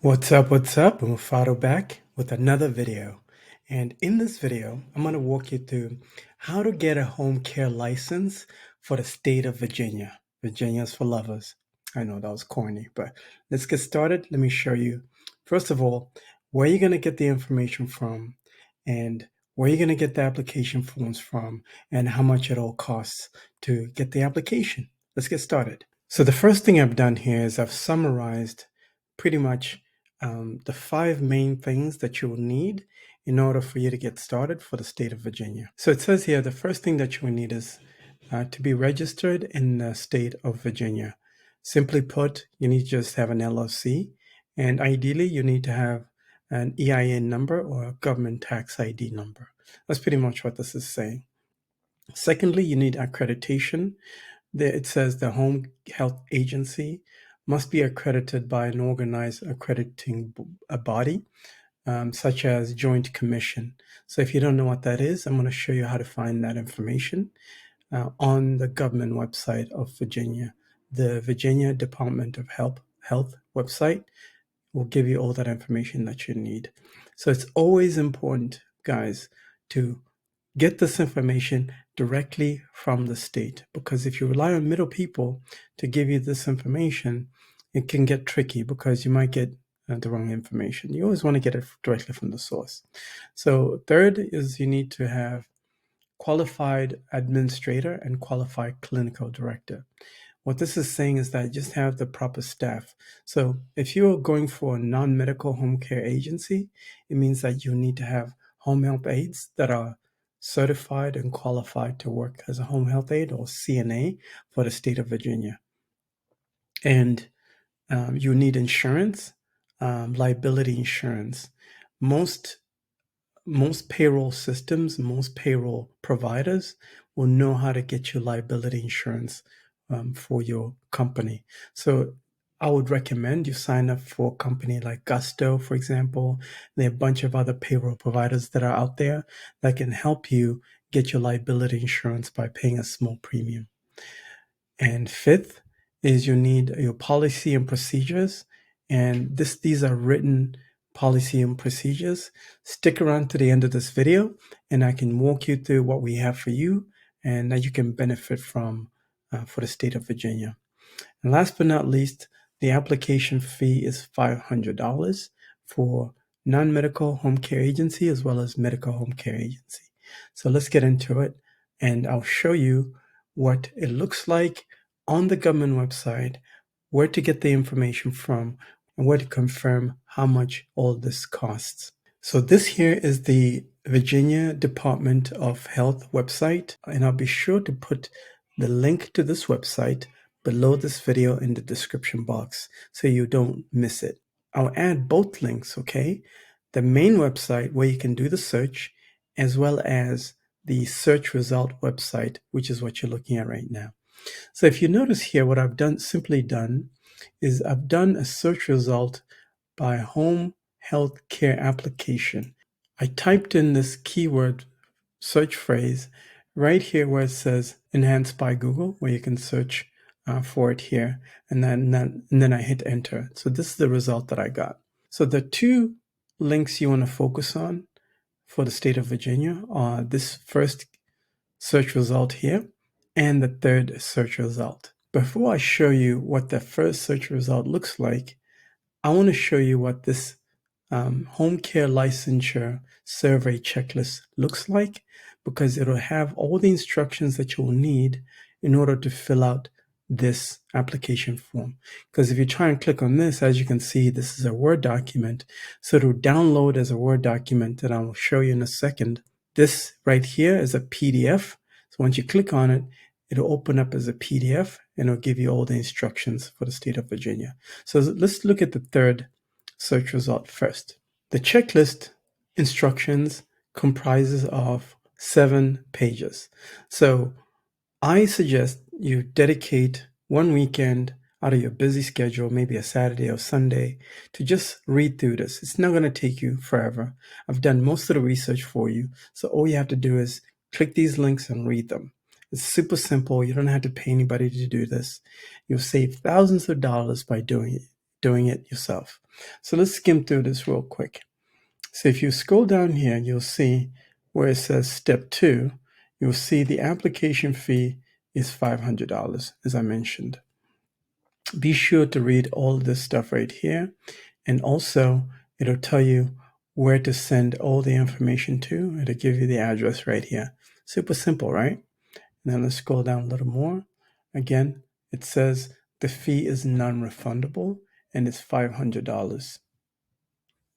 What's up? What's up? I'm Fado back with another video. And in this video, I'm going to walk you through how to get a home care license for the state of Virginia. Virginia's for lovers. I know that was corny, but let's get started. Let me show you, first of all, where you're going to get the information from and where you're going to get the application forms from and how much it all costs to get the application. Let's get started. So the first thing I've done here is I've summarized pretty much the 5 main things that you will need in order for you to get started for the state of Virginia. So it says here the first thing that you will need is to be registered in the state of Virginia. Simply put, you need to just have an LLC, and ideally you need to have an EIN number or a government tax ID number. That's pretty much what this is saying. Secondly, you need accreditation. There it says the home health agency must be accredited by an organized accrediting body, such as Joint Commission. So if you don't know what that is, I'm going to show you how to find that information on the government website of Virginia. The Virginia Department of Health website will give you all that information that you need. So it's always important, guys, to get this information directly from the state, because if you rely on middle people to give you this information, it can get tricky because you might get the wrong information. You always want to get it directly from the source. So third is you need to have qualified administrator and qualified clinical director. What this is saying is that just have the proper staff. So if you're going for a non-medical home care agency, it means that you need to have home health aides that are certified and qualified to work as a home health aide or CNA for the state of Virginia. And you need insurance, liability insurance. Most payroll systems, most payroll providers will know how to get you liability insurance for your company. So I would recommend you sign up for a company like Gusto, for example. There are a bunch of other payroll providers that are out there that can help you get your liability insurance by paying a small premium. And fifth is you need your policy and procedures. And these are written policy and procedures. Stick around to the end of this video and I can walk you through what we have for you and that you can benefit from for the state of Virginia. And last but not least, the application fee is $500 for non-medical home care agency as well as medical home care agency. So let's get into it and I'll show you what it looks like on the government website, where to get the information from, and where to confirm how much all this costs. So this here is the Virginia Department of Health website, and I'll be sure to put the link to this website below this video in the description box so you don't miss it. I'll add both links, okay? The main website where you can do the search, as well as the search result website, which is what you're looking at right now. So if you notice here, what I've simply done is I've done a search result by home health care application. I typed in this keyword search phrase right here where it says enhanced by Google, where you can search for it here, and then I hit enter. So this is the result that I got. So the two links you want to focus on for the state of Virginia are this first search result here and the third search result. Before I show you what the first search result looks like, I want to show you what this home care licensure survey checklist looks like, because it'll have all the instructions that you'll need in order to fill out this application form. Because if you try and click on this, as you can see, this is a Word document. So it'll download as a Word document, and I will show you in a second. This right here is a PDF. So once you click on it, it'll open up as a PDF and it'll give you all the instructions for the state of Virginia. So let's look at the third search result first. The checklist instructions comprises of 7 pages. So I suggest you dedicate one weekend out of your busy schedule, maybe a Saturday or Sunday, to just read through this. It's not going to take you forever. I've done most of the research for you. So all you have to do is click these links and read them. It's super simple. You don't have to pay anybody to do this. You'll save thousands of dollars by doing it. doing it yourself. So let's skim through this real quick. So if you scroll down here, you'll see where it says step 2, you'll see the application fee is $500, as I mentioned. Be sure to read all of this stuff right here. And also, it'll tell you where to send all the information to. It'll give you the address right here. Super simple, right? Now let's scroll down a little more. Again, it says the fee is non-refundable and it's $500.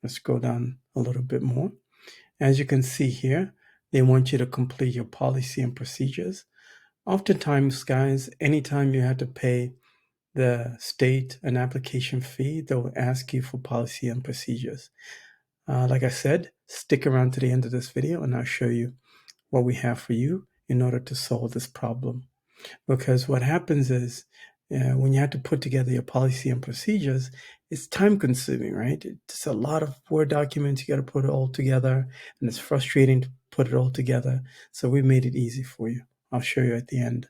Let's go down a little bit more. As you can see here, they want you to complete your policy and procedures. Oftentimes, guys, anytime you have to pay the state an application fee, they'll ask you for policy and procedures. Like I said, stick around to the end of this video and I'll show you what we have for you in order to solve this problem. Because what happens is when you have to put together your policy and procedures, it's time consuming, right? It's a lot of Word documents. You got to put it all together and it's frustrating to put it all together. So we made it easy for you. I'll show you at the end.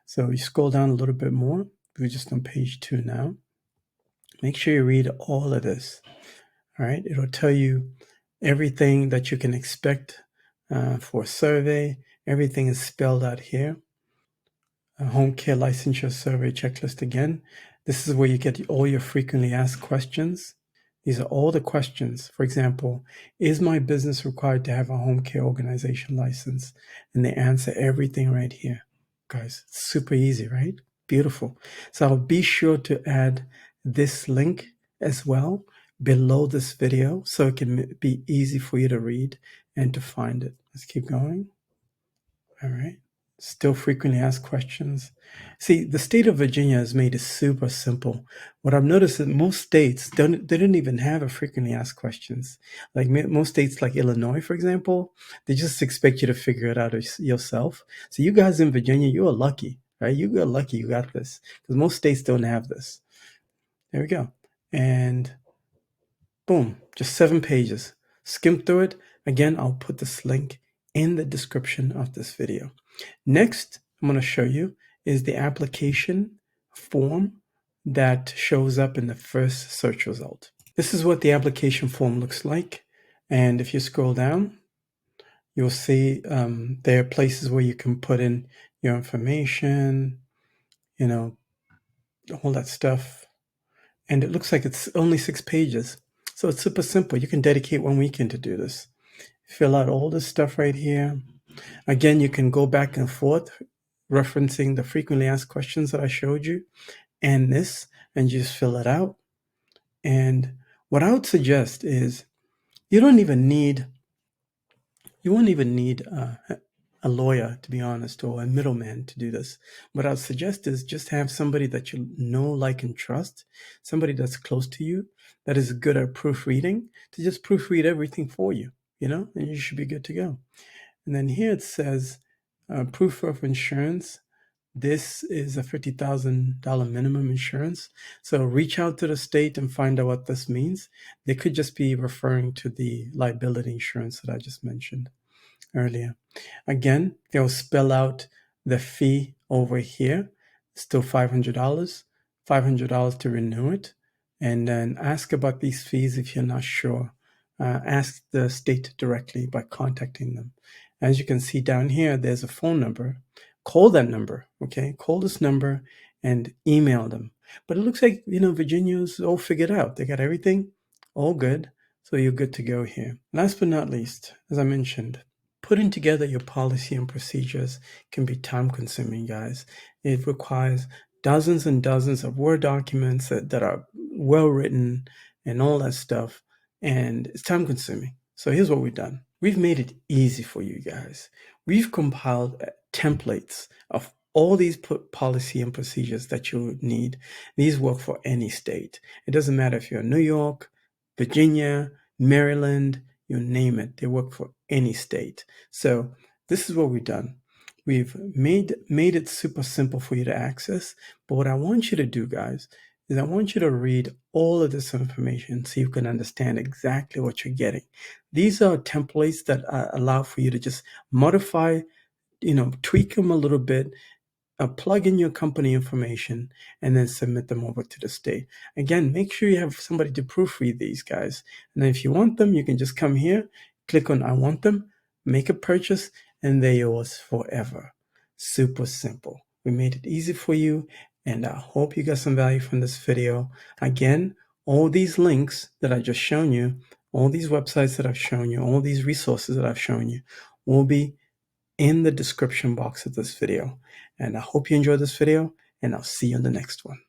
So you scroll down a little bit more. We're just on page 2 now. Make sure you read all of this. All right. It'll tell you everything that you can expect for a survey. Everything is spelled out here. Home care licensure survey checklist again. This is where you get all your frequently asked questions. These are all the questions. For example, is my business required to have a home care organization license? And they answer everything right here. Guys, it's super easy, right? Beautiful. So I'll be sure to add this link as well below this video so it can be easy for you to read and to find it. Let's keep going. All right. Still frequently asked questions. See, the state of Virginia has made it super simple. What I've noticed is most states they don't even have a frequently asked questions. Like most states, like Illinois, for example, they just expect you to figure it out yourself. So you guys in Virginia, you are lucky, right? You got lucky, you got this, because most states don't have this. There we go, and boom, just 7 pages. Skim through it. Again, I'll put this link in the description of this video. Next, I'm going to show you is the application form that shows up in the first search result. This is what the application form looks like. And if you scroll down, you'll see there are places where you can put in your information, all that stuff. And it looks like it's only 6 pages. So it's super simple. You can dedicate 1 weekend to do this. Fill out all this stuff right here. Again, you can go back and forth referencing the frequently asked questions that I showed you and this, and just fill it out. And what I would suggest is you won't even need a lawyer, to be honest, or a middleman to do this. What I would suggest is just have somebody that you know, like, and trust, somebody that's close to you, that is good at proofreading, to just proofread everything for you, and you should be good to go. And then here it says proof of insurance. This is a $50,000 minimum insurance. So reach out to the state and find out what this means. They could just be referring to the liability insurance that I just mentioned earlier. Again, they'll spell out the fee over here. Still $500, $500 to renew it. And then ask about these fees if you're not sure. Ask the state directly by contacting them. As you can see down here, there's a phone number. Call that number, okay? Call this number and email them. But it looks like, Virginia's all figured out. They got everything all good. So you're good to go here. Last but not least, as I mentioned, putting together your policy and procedures can be time consuming, guys. It requires dozens and dozens of Word documents that are well written and all that stuff. And it's time consuming. So here's what we've done. We've made it easy for you guys. We've compiled templates of all these policy and procedures that you need. These work for any state. It doesn't matter if you're in New York, Virginia, Maryland, you name it. They work for any state. So this is what we've done. We've made it super simple for you to access. But what I want you to do, guys, is I want you to read all of this information so you can understand exactly what you're getting. These are templates that allow for you to just modify, tweak them a little bit, plug in your company information and then submit them over to the state. Again, make sure you have somebody to proofread these guys. And then if you want them, you can just come here, click on I want them, make a purchase, and they're yours forever. Super simple. We made it easy for you, and I hope you got some value from this video. Again, all these links that I just shown you, all these websites that I've shown you, all these resources that I've shown you will be in the description box of this video. And I hope you enjoyed this video, and I'll see you in the next one.